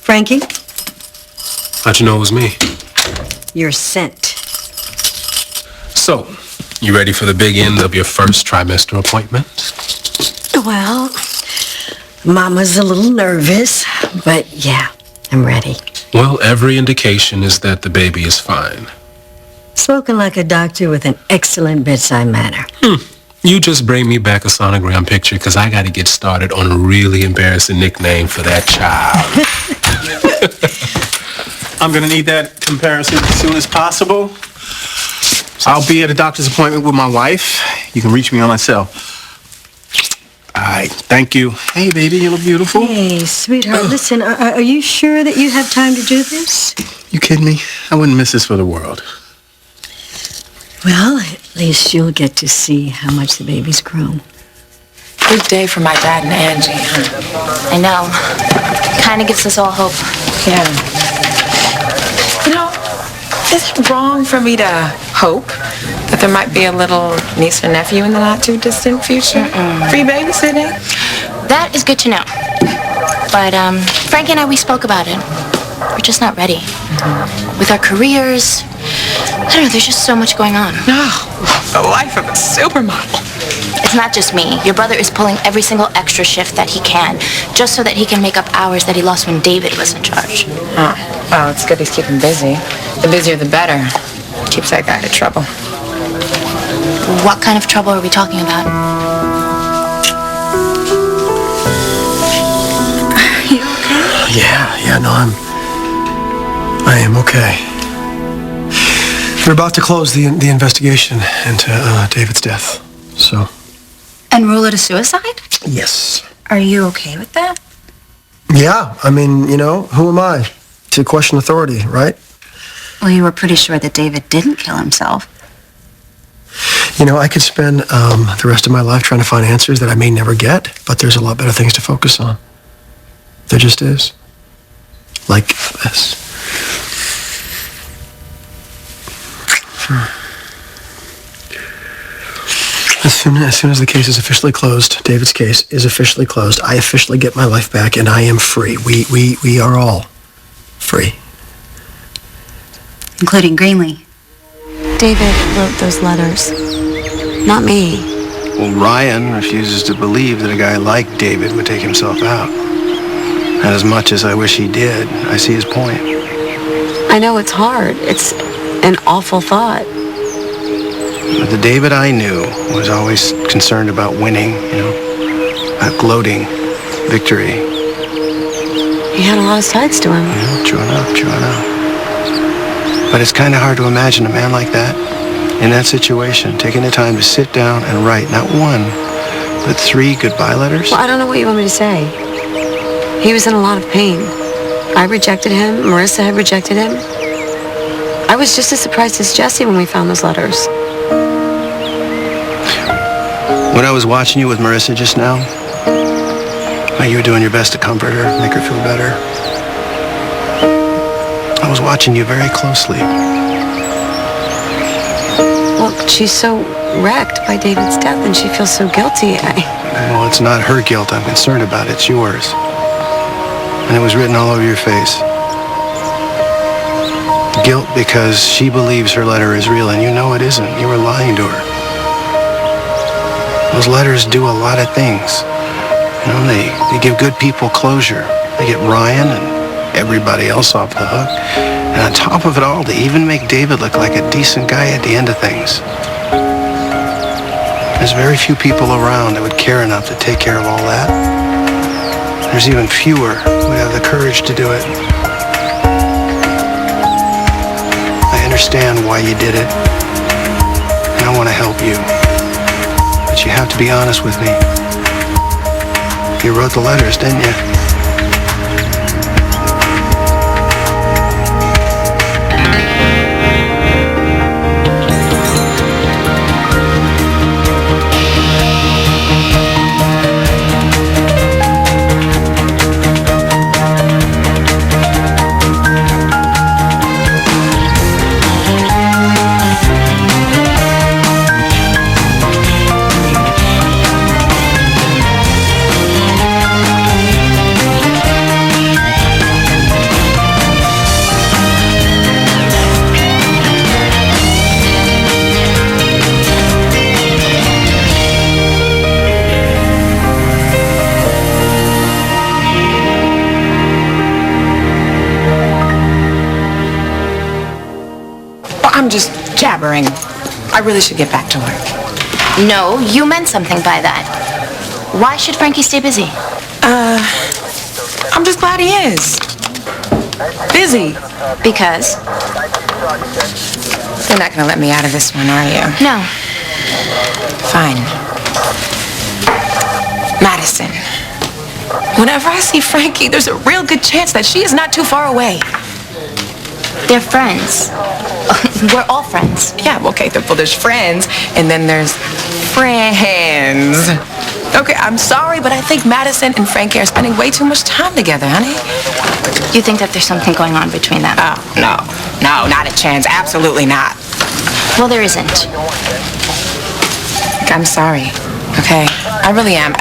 Frankie, How'd you know it was me? you're sent. So, you ready for the big end of your first trimester appointment? Well, Mama's a little nervous, but yeah, I'm ready. Well, every indication is that the baby is fine. Spoken like a doctor with an excellent bedside manner. You just bring me back a sonogram picture because I got to get started on a really embarrassing nickname for that child. I'm going to need that comparison as soon as possible. I'll be at a doctor's appointment with my wife. You can reach me on my cell. All right, thank you. Hey, baby, you look beautiful. Hey, sweetheart, listen, are you sure that you have time to do this? You kidding me? I wouldn't miss this for the world. Well, at least you'll get to see how much the baby's grown. Good day for my dad and Angie. I know. Kind of gives us all hope. Yeah. You know, is it wrong for me to hope that there might be a little niece or nephew in the not-too-distant future? Free babysitting? That is good to know. But Frankie and I, we spoke about it. We're just not ready. With our careers, I don't know, there's just so much going on. No, the life of a supermodel. It's not just me. Your brother is pulling every single extra shift that he can, just so that he can make up hours that he lost when David was in charge. Oh, well, it's good he's keeping busy. The busier, the better. Keeps that guy out of trouble. What kind of trouble are we talking about? Are you okay? Yeah, no, I am okay. They're about to close the investigation into David's death, so. And rule it a suicide? Yes. Are you okay with that? Yeah, I mean, who am I to question authority, right? Well, you were pretty sure that David didn't kill himself. I could spend the rest of my life trying to find answers that I may never get, but there's a lot better things to focus on. There just is. Like this. As soon as the case is officially closed, David's case is officially closed, I officially get my life back and I am free. We are all free. Including Greenlee. David wrote those letters, not me. Well, Ryan refuses to believe that a guy like David would take himself out. And as much as I wish he did, I see his point. I know it's hard. It's an awful thought. But the David I knew was always concerned about winning, about gloating, victory. He had a lot of sides to him. True enough. But it's kind of hard to imagine a man like that, in that situation, taking the time to sit down and write not one, but 3 goodbye letters. Well, I don't know what you want me to say. He was in a lot of pain. I rejected him. Marissa had rejected him. I was just as surprised as Jesse when we found those letters. When I was watching you with Marissa just now, you were doing your best to comfort her, make her feel better. I was watching you very closely. Well, she's so wrecked by David's death and she feels so guilty. Well, it's not her guilt I'm concerned about, it's yours. And it was written all over your face. Guilt because she believes her letter is real and you know it isn't. You were lying to her. Those letters do a lot of things. They give good people closure. They get Ryan and everybody else off the hook. And on top of it all, they even make David look like a decent guy at the end of things. There's very few people around that would care enough to take care of all that. There's even fewer who would have the courage to do it. I understand why you did it, and I want to help you. But you have to be honest with me. You wrote the letters, didn't you? I'm just jabbering. I really should get back to work. No, you meant something by that. Why should Frankie stay busy? I'm just glad he is. Busy. Because? You're not gonna let me out of this one, are you? No. Fine. Madison. Whenever I see Frankie, there's a real good chance that she is not too far away. They're friends. We're all friends. Yeah, okay, well, there's friends, and then there's friends. Okay, I'm sorry, but I think Madison and Frankie are spending way too much time together, honey. You think that there's something going on between them? Oh, no, not a chance. Absolutely not. Well, there isn't. I'm sorry, okay? I really am.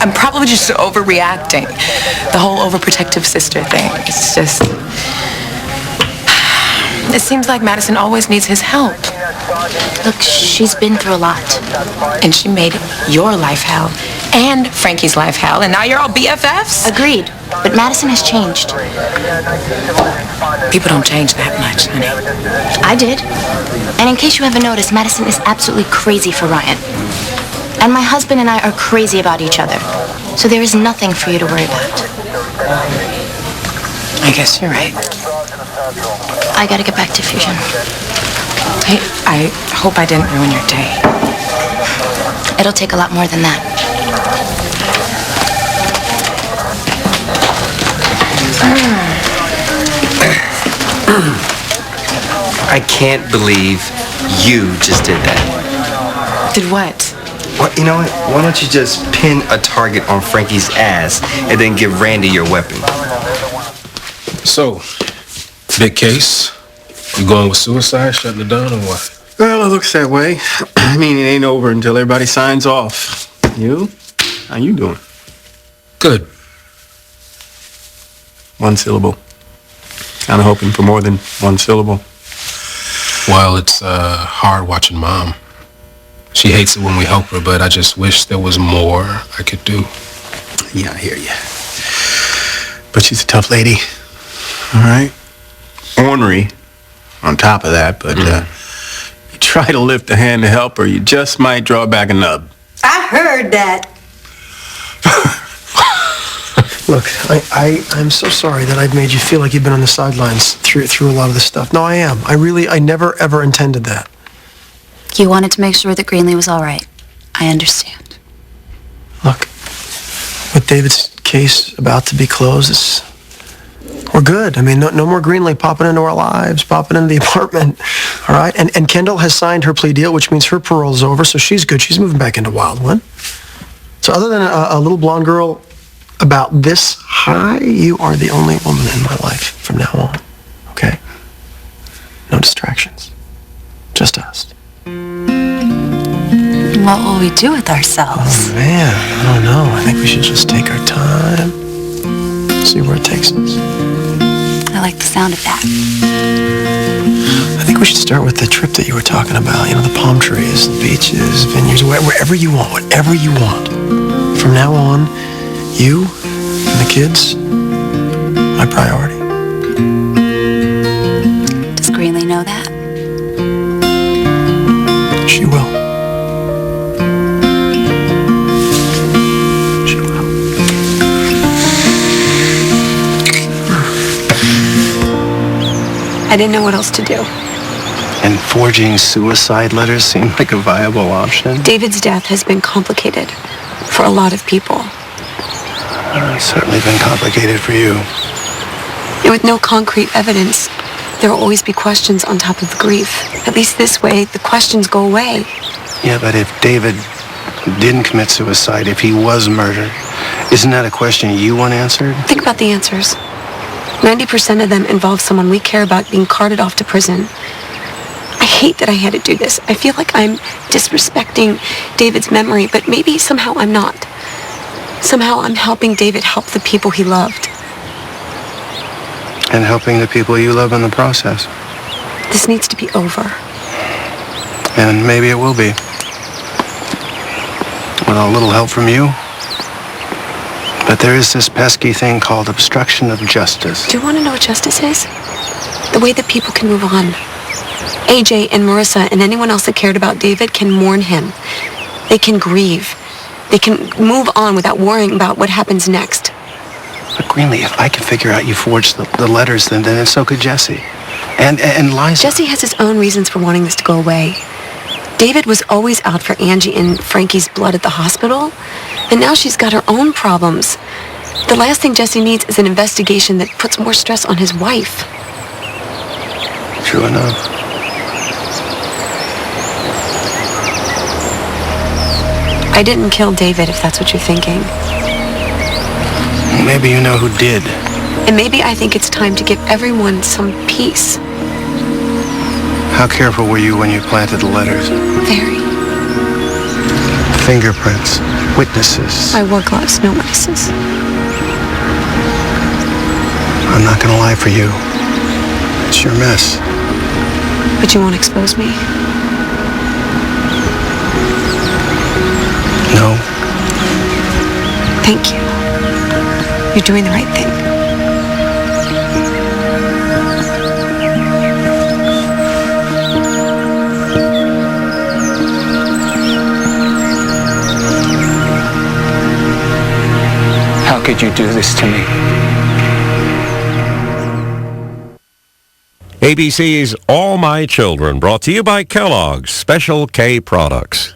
I'm probably just overreacting. The whole overprotective sister thing. It's just... It seems like Madison always needs his help. Look, she's been through a lot. And she made your life hell and Frankie's life hell, and now you're all BFFs? Agreed. But Madison has changed. People don't change that much, honey. I did. And in case you haven't noticed, Madison is absolutely crazy for Ryan. And my husband and I are crazy about each other. So there is nothing for you to worry about. I guess you're right. I gotta get back to Fusion. Hey, I hope I didn't ruin your day. It'll take a lot more than that. I can't believe you just did that. Did what? Well, you know what? Why don't you just pin a target on Frankie's ass and then give Randy your weapon? So, big case? You going with suicide, shutting it down, or what? Well, it looks that way. I mean, it ain't over until everybody signs off. You? How you doing? Good. One syllable. Kind of hoping for more than one syllable. Well, it's hard watching Mom. She hates it when we help her, but I just wish there was more I could do. Yeah, I hear you. But she's a tough lady. All right? Ornery on top of that, but you try to lift a hand to help her, you just might draw back a nub. I heard that. Look, I'm so sorry that I've made you feel like you've been on the sidelines through a lot of this stuff. No, I am. I never, ever intended that. You wanted to make sure that Greenlee was all right. I understand. Look, with David's case about to be closed, we're good. I mean, no more Greenlee popping into our lives, popping into the apartment, all right? And Kendall has signed her plea deal, which means her parole's over, so she's good. She's moving back into Wildwood. So other than a little blonde girl about this high, you are the only woman in my life from now on, okay? No distractions. Just us. What will we do with ourselves? Oh, man, I don't know. I think we should just take our time, see where it takes us. I like the sound of that. I think we should start with the trip that you were talking about. You know, the palm trees, the beaches, vineyards, wherever you want, whatever you want. From now on, you and the kids, my priority. Does Greenlee know that? She will. She will. I didn't know what else to do. And forging suicide letters seemed like a viable option. David's death has been complicated for a lot of people. It's certainly been complicated for you. And with no concrete evidence, there will always be questions on top of the grief. At least this way, the questions go away. Yeah, but if David didn't commit suicide, if he was murdered, isn't that a question you want answered? Think about the answers. 90% of them involve someone we care about being carted off to prison. I hate that I had to do this. I feel like I'm disrespecting David's memory, but maybe somehow I'm not. Somehow I'm helping David help the people he loved. And helping the people you love in the process. This needs to be over. And maybe it will be. With a little help from you. But there is this pesky thing called obstruction of justice. Do you want to know what justice is? The way that people can move on. AJ and Marissa and anyone else that cared about David can mourn him. They can grieve. They can move on without worrying about what happens next. But Greenlee, if I can figure out you forged the letters, then so could Jesse. And Liza. Jesse has his own reasons for wanting this to go away. David was always out for Angie and Frankie's blood at the hospital, and now she's got her own problems. The last thing Jesse needs is an investigation that puts more stress on his wife. True enough. I didn't kill David, if that's what you're thinking. Maybe you know who did. And maybe I think it's time to give everyone some peace. How careful were you when you planted the letters? Very. Fingerprints, witnesses. I wore gloves, no witnesses. I'm not gonna lie for you. It's your mess. But you won't expose me? No. Thank you. You're doing the right thing. How could you do this to me? ABC's All My Children, brought to you by Kellogg's Special K Products.